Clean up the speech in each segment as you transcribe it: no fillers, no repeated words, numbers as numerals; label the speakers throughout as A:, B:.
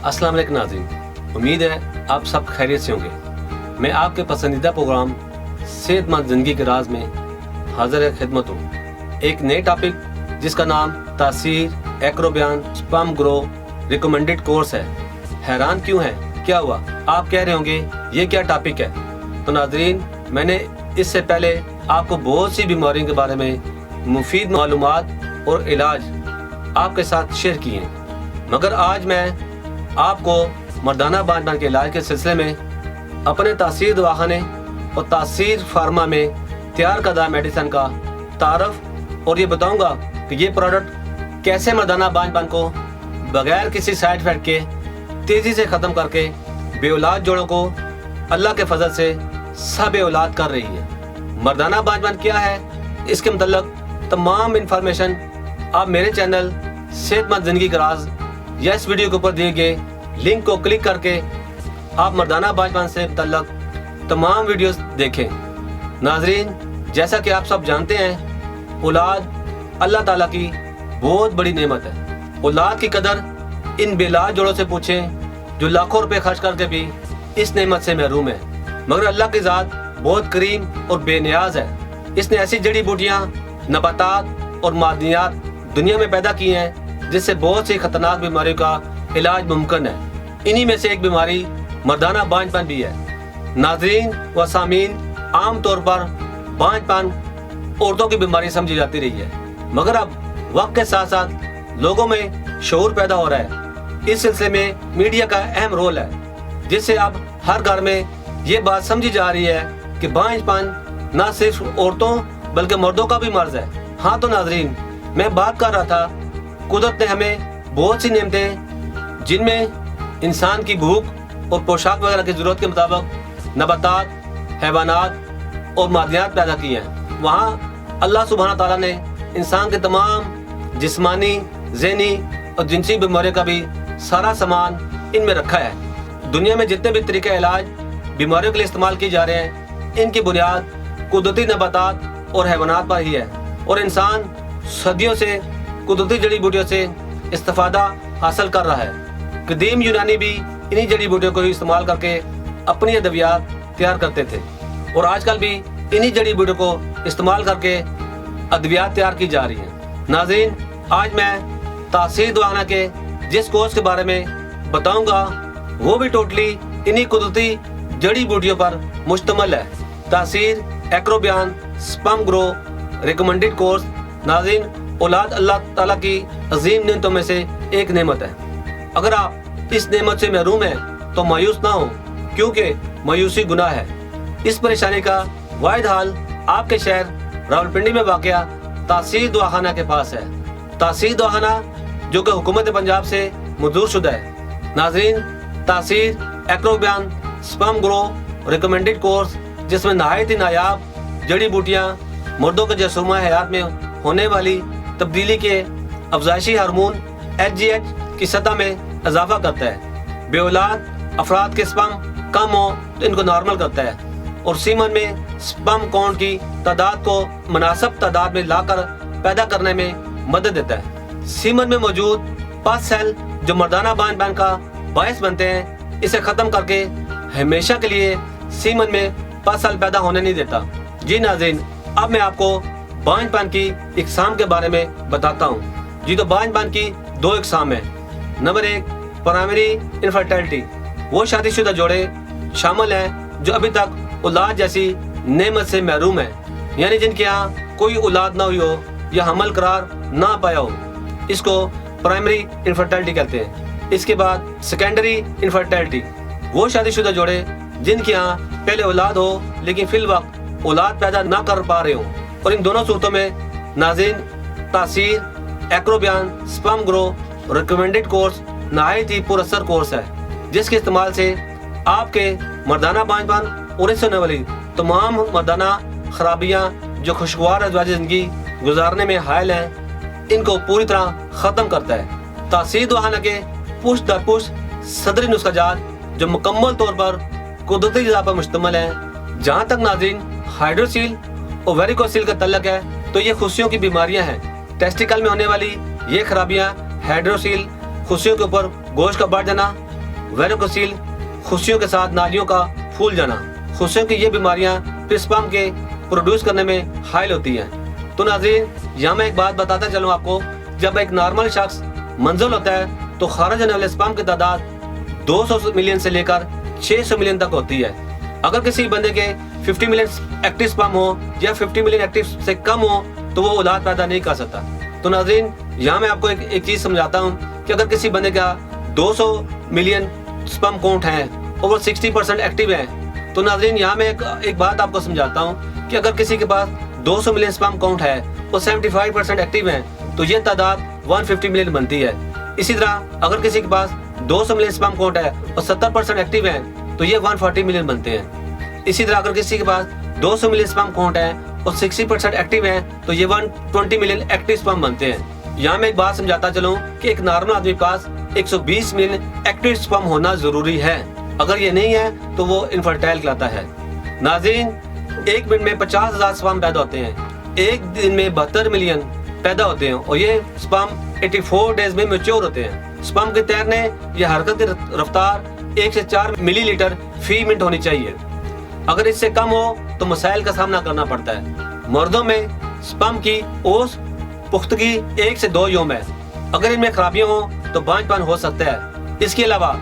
A: अस्सलाम वालेकुम नाज़रीन, उम्मीद है आप सब खैरियत से होंगे। मैं आपके पसंदीदा प्रोग्राम सेहतमंद ज़िंदगी के राज में हाजिर खिदमत हूँ। एक नए टॉपिक जिसका नाम तासीर एक्रोबियान स्पर्म ग्रो रिकमेंडेड कोर्स है। हैरान क्यों है, क्या हुआ, आप कह रहे होंगे ये क्या टॉपिक है। तो नाज़रीन, मैंने इससे पहले आपको बहुत सी बीमारियों के बारे में मुफीद मालूमात और इलाज आपके साथ शेयर किए हैं, मगर आज मैं आपको मर्दाना बांझपन के इलाज के सिलसिले में अपने तासीर दवाखाने और तासीर फार्मा में तैयार करदा मेडिसिन का तारफ़ और ये बताऊंगा कि ये प्रोडक्ट कैसे मर्दाना बांझपन को बगैर किसी साइड इफेक्ट के तेज़ी से ख़त्म करके बेऔलाद जोड़ों को अल्लाह के फजल से सब औलाद कर रही है। मर्दाना बांझपन क्या है, इसके मतलब तमाम इंफॉर्मेशन आप मेरे चैनल सेहतमंद ज़िंदगी का राज या इस वीडियो के ऊपर दिए गए लिंक को क्लिक करके आप मर्दाना बांझपन से मुतल्लक तमाम वीडियोस देखें। नाजरीन, जैसा कि आप सब जानते हैं, औलाद अल्लाह ताला की बहुत बड़ी नेमत है। औलाद की कदर इन बेलाद जोड़ों से पूछें जो लाखों रुपए खर्च करके भी इस नेमत से महरूम है, मगर अल्लाह की ज़ात बहुत करीम और बेनियाज है। इसने ऐसी जड़ी बूटियाँ, नबातात और मादनियात दुनिया में पैदा की हैं जिससे बहुत सी खतरनाक बीमारियों का इलाज मुमकिन है। इन्हीं में से एक बीमारी मर्दाना बांझपन भी है। नाज़रीन व सामीन, आम तौर पर बांझपन औरतों की बीमारी समझी जाती रही है, मगर अब वक्त के साथ साथ लोगों में शऊर पैदा हो रहा है। इस सिलसिले में मीडिया का अहम रोल है, जिससे अब हर घर में ये बात समझी जा रही है कि बांझपन न सिर्फ औरतों बल्कि मर्दों का भी मर्ज है। हाँ तो नाज़रीन, मैं बात कर रहा था, कुदरत ने हमें बहुत सी नेमतें जिनमें इंसान की भूख और पोशाक वगैरह की ज़रूरत के मुताबिक नबातात, हैवानात और मादियात पैदा की हैं, वहाँ अल्लाह सुब्हाना ताला ने इंसान के तमाम जिस्मानी, ज़हनी और जिनसी बीमारियों का भी सारा सामान इनमें रखा है। दुनिया में जितने भी तरीके इलाज बीमारियों के लिए इस्तेमाल किए जा रहे हैं, इनकी बुनियाद कुदरती नबातात और हैवानात पर ही है, और इंसान सदियों से कुदरती जड़ी बूटियों से इस्तेफादा हासिल कर रहा है। कदीम यूनानी भी इन्हीं जड़ी बूटियों को इस्तेमाल करके अपनी अद्वियात तैयार करते थे, और आजकल भी इन्हीं जड़ी बूटियों को इस्तेमाल करके अद्वियात तैयार की जा रही है। नाज़रीन, आज मैं तासीर दवाखाना के जिस कोर्स के बारे में बताऊंगा वो भी टोटली इन्हीं कुदरती जड़ी बूटियों पर मुश्तमिल है। तासीर एक्रोबियान स्पर्म ग्रो रिकमेंडेड कोर्स। नाज़रीन, औलाद अल्लाह ताला की अजीम नेमतों में से एक नेमत है। अगर आप इस नेमत से महरूम हैं तो मायूस ना हो, क्योंकि मायूसी गुनाह है। इस परेशानी का वाहिद हाल आपके शहर रावलपिंडी में वाक़या तासीर दवाखाना के पास है। तासीर दवाखाना जो कि हुकूमत पंजाब से मंजूर शुदा है। नाज़रीन, तासीर एक्रोबियान स्पर्म ग्रो रिकमेंडेड कोर्स, जिसमें नहायत ही नायाब जड़ी बूटियाँ मर्दों के जसूमा हयात में होने वाली तब्दीली के अफजाइशी हार्मोन HGH की सतह में इजाफा करता है। बेऔलाद अफराद के स्पर्म कम हो तो इनको नॉर्मल करता है, और सीमन में स्पर्म काउंट की तादाद को मुनासिब तादाद में लाकर पैदा करने में मदद देता है। सीमन में मौजूद पस सेल जो मर्दाना बांझपन का बायस बनते हैं, इसे ख़त्म करके हमेशा के लिए सीमन में पस सेल पैदा होने नहीं देता। जी नाज़रीन, अब मैं आपको बांझपन की इकसाम के बारे में बताता हूँ। जी तो बांझपन की दो इकसाम है। Number 1, primary infertility. वो शादीशुदा जोड़े शामिल हैं जो अभी तक औलाद जैसी नेमत से महरूम है, यानी जिनके यहाँ कोई औलाद ना हुई हो या हमल करार ना पाया हो। इसको प्राइमरी इनफर्टिलिटी कहते हैं। इसके बाद सेकेंडरी इनफर्टिलिटी। वो शादीशुदा जोड़े जिनके यहाँ पहले औलाद हो लेकिन फिल वक्त औलाद पैदा ना कर पा रहे हो। और इन दोनों सूरतों में नाज़रीन, तासीर एक्रोबियान स्पर्म ग्रो रिकमेंडेड कोर्स नहायत ही पुरअसर कोर्स है, जिसके इस्तेमाल से आपके मर्दाना बांझपन और इससे होने वाली तमाम मर्दाना खराबियाँ जो खुशगवार अज़वाजी ज़िंदगी गुजारने में हायल हैं, इनको पूरी तरह ख़त्म करता है। तासीर दवाखाना के पुश दर पुश सदरी नुस्खाजात जो मुकम्मल तौर पर कुदरती ग़िज़ा पर मुश्तमिल हैं। जहाँ तक नाज़रीन हाइड्रोसील और वेरिकोसील का तल्लक है, तो ये खुशियों की बीमारियां हैं। टेस्टिकल में होने वाली ये खराबियां हाइड्रोसील खुशियों के ऊपर गोश्त का बढ़ जाना वेरोकोसील, खुशियों के साथ नालियों का फूल जाना। खुशियों की ये बीमारियां फिर स्पर्म के प्रोड्यूस करने में हाइल होती हैं। तो नाज़रीन, यहाँ मैं एक बात बताता चलूँ आपको, जब एक नॉर्मल शख्स मंजिल होता है तो खारिज होने वाले स्पर्म की तादाद 200 मिलियन से लेकर 600 मिलियन तक होती है। अगर किसी बंदे के 50 मिलियन एक्टिव स्पर्म हो या 50 मिलियन एक्टिव से कम हो तो वो औलाद पैदा नहीं कर सकता। तो नाज़रीन, यहाँ मैं आपको एक चीज़ समझाता हूँ कि अगर किसी बंदे का 200 मिलियन स्पर्म काउंट है और वो 60% एक्टिव है, तो नाज़रीन यहाँ मैं एक बात आपको समझाता हूँ कि अगर किसी के पास 200 मिलियन स्पर्म काउंट है और 75% एक्टिव है तो ये तादाद 150 मिलियन बनती है। इसी तरह अगर किसी के पास 200 मिलियन स्पर्म काउंट है और 70% एक्टिव है तो ये 140 मिलियन बनते हैं। इसी तरह अगर किसी के पास 200 मिलियन स्पर्म काउंट है और 60% एक्टिव है तो ये 120 मिलियन एक्टिव स्पर्म बनते हैं। यहाँ मैं एक बात समझाता चलूँ कि एक नॉर्मल आदमी के पास 120 मिलियन एक्टिव स्पर्म होना जरूरी है। अगर ये नहीं है तो वो इनफर्टाइल कहलाता है। नाज़रीन, एक मिनट में 50,000 स्पर्म पैदा होते हैं, एक दिन में 72 मिलियन पैदा होते हैं और ये स्पर्म 84 डेज में मैच्योर होते हैं। स्पर्म के तैरने या हरकत की रफ्तार 1 से 4 मिलीलीटर फी मिनट होनी चाहिए। अगर इससे कम हो तो मसाइल का सामना करना पड़ता है। मर्दों में स्पर्म की ओस पुख्तगी 1 से 2 योम है। अगर इनमें खराबियां हो तो बांझपन हो सकता है। इसके अलावा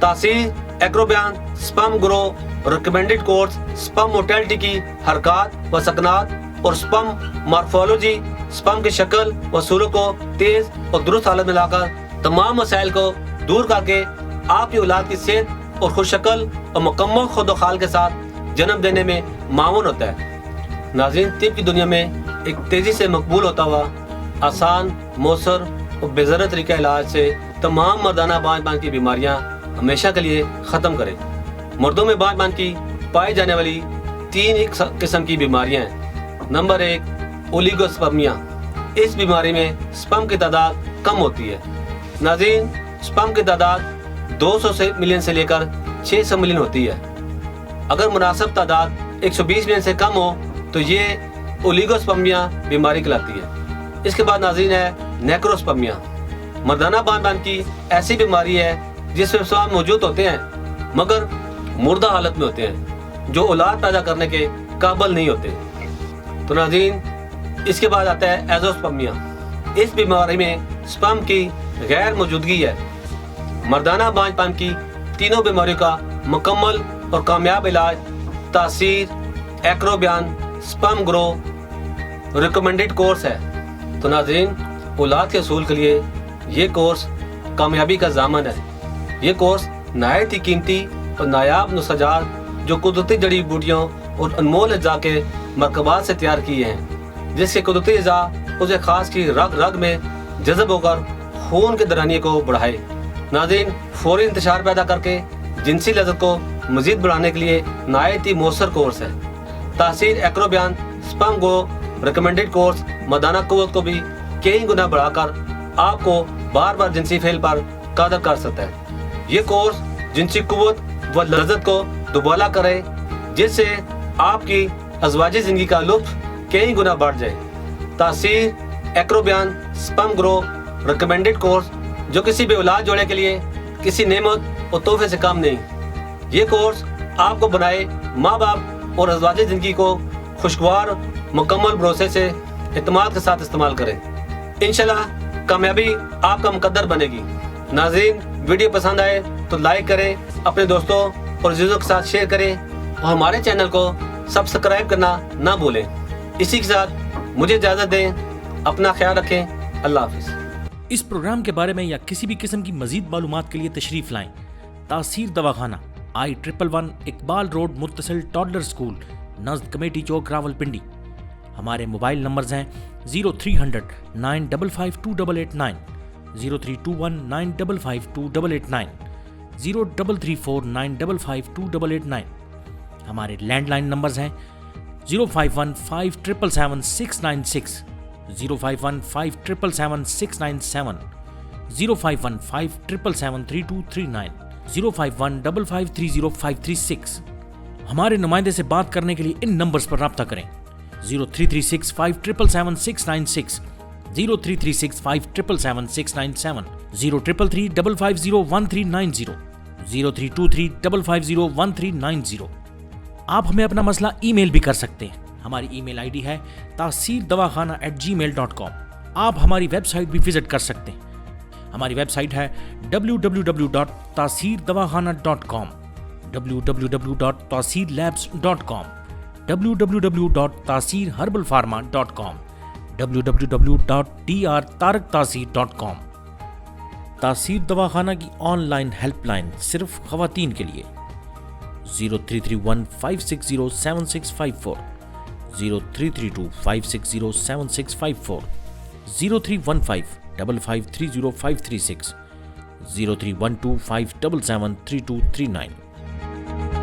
A: तासीर, एक्रोबियान, sperm grow, recommended course, sperm motility की हरकत व सकनात और स्पर्म मॉर्फोलॉजी, स्पर्म की शक्ल व सूरत को तेज और दुरुस्त हालत में लाकर तमाम मसाइल को दूर करके आपकी औलाद की सेहत और खुश शक्ल और मुकम्मल खुदोखाल के साथ जन्म देने में मामून होता है। नाज़रीन, तिब की दुनिया में एक तेजी से मकबूल होता हुआ आसान, मौसर और बेज़र तरीका इलाज से तमाम मर्दाना बांझपन की बीमारियां हमेशा के लिए ख़त्म करें। मर्दों में बांझपन की पाई जाने वाली 3 किस्म की बीमारियां हैं। Number 1, oligospermia. इस बीमारी में स्पर्म की तादाद कम होती है। नाज़रीन, स्पर्म की तादाद 200 मिलियन से लेकर 600 मिलियन होती है। अगर मुनासिब तादाद 120 मिलियन से कम हो तो ये ओलिगोस्पर्मिया बीमारी कहलाती है। इसके बाद नाज़रीन है नेक्रोस्पर्मिया। मर्दाना बांझपन की ऐसी बीमारी है जिसमें स्पर्म मौजूद होते हैं मगर मुर्दा हालत में होते हैं, जो औलाद पैदा करने के काबिल नहीं होते। तो नाज़रीन, इसके बाद आता है एज़ोस्पर्मिया। इस बीमारी में स्पर्म की गैर मौजूदगी है। मर्दाना बांझपन की तीनों बीमारियों का मुकम्मल और कामयाब इलाज तासीर, एक्रोबियान, स्पर्म ग्रो, रिकमेंडेड कोर्स है। तो नाज़रीन, औलाद के असूल के लिए ये कोर्स कामयाबी का ज़ामन है। ये कोर्स नहायत ही कीमती और नायाब नुस्ख़ाजात जो कुदरती जड़ी बूटियों और अनमोल अज़ा के मरकबात से तैयार किए हैं, जिसके कुदरती अज़ा उसे खास की रग रग में जज़ब होकर खून के दरानिए को बढ़ाए। नाज़रीन, फौरी इंतशार पैदा करके जिनसी लज़्ज़त को मज़ीद बढ़ाने के लिए नहायत ही मौसर कोर्स है। तासीर, एक्रोबियान, स्पर्म ग्रो, रिकमेंडेड कोर्स मर्दाना क़ुव्वत को भी कई गुना बढ़ाकर आपको बार बार जिनसी फेल पर कादर कर सकता है। ये कोर्स जिनसी क़ुव्वत व लज़्ज़त को दुबाला करे, जिससे आपकी अज़वाजी ज़िंदगी का लुत्फ़ कई गुना बढ़ जाए। तासीर, एक्रोबियान, स्पर्म ग्रो, रिकमेंडेड कोर्स जो किसी भी औलाद जोड़े के लिए किसी नेमत और तोहफे से कम नहीं। ये कोर्स आपको बनाए माँ बाप और अज़वाजी ज़िंदगी को खुशगवार मुकम्मल भरोसे से इत्मीनान के साथ इस्तेमाल करें। इंशाल्लाह कामयाबी आपका मुकद्दर बनेगी। नाज़रीन, वीडियो पसंद आए तो लाइक करें, अपने दोस्तों और अज़ीज़ों के साथ शेयर करें और हमारे चैनल को सब्सक्राइब करना ना भूलें। इसी के साथ मुझे इजाज़त दें। अपना ख्याल रखें। अल्लाह हाफ़िज़।
B: इस प्रोग्राम के बारे में या किसी भी किस्म की मजीद मालूमात के लिए तशरीफ़ लाएं। तासीर दवाखाना, I111 इकबाल रोड, मुत्तसिल टॉडलर स्कूल, नज़द कमेटी चौक, रावलपिंडी। हमारे मोबाइल नंबर्स हैं 0300 955 2889, 0321 955 2889, 0334 955 2889। हमारे लैंडलाइन नंबर्स हैं 051 5777 696, 051 5777 697, 051 5777 3239, 051 5530 536। हमारे नुमाइंदे से बात करने के लिए इन नंबर्स पर राब्ता करें 0336 5777 696, 0336 5777 697, 0333 550 1390, 0323550139. آپ ہمیں اپنا مسئلہ ای میل بھی کر سکتے ہیں. ہماری ای میل آئی ڈی ہے taseerdawakhanah@gmail.com. آپ ہماری ویب سائٹ بھی وزٹ کر سکتے ہیں. ہماری ویب سائٹ ہے www.taseerdawakhanah.com, www.taseerlabs.com, www.taseerherbalpharma.com, www.drtaraktaseer.com. تاثیر دواخانہ کی آن لائن ہیلپ لائن صرف خواتین کے لیے 033156076540, 033256076540, 0315553056, 031257732339.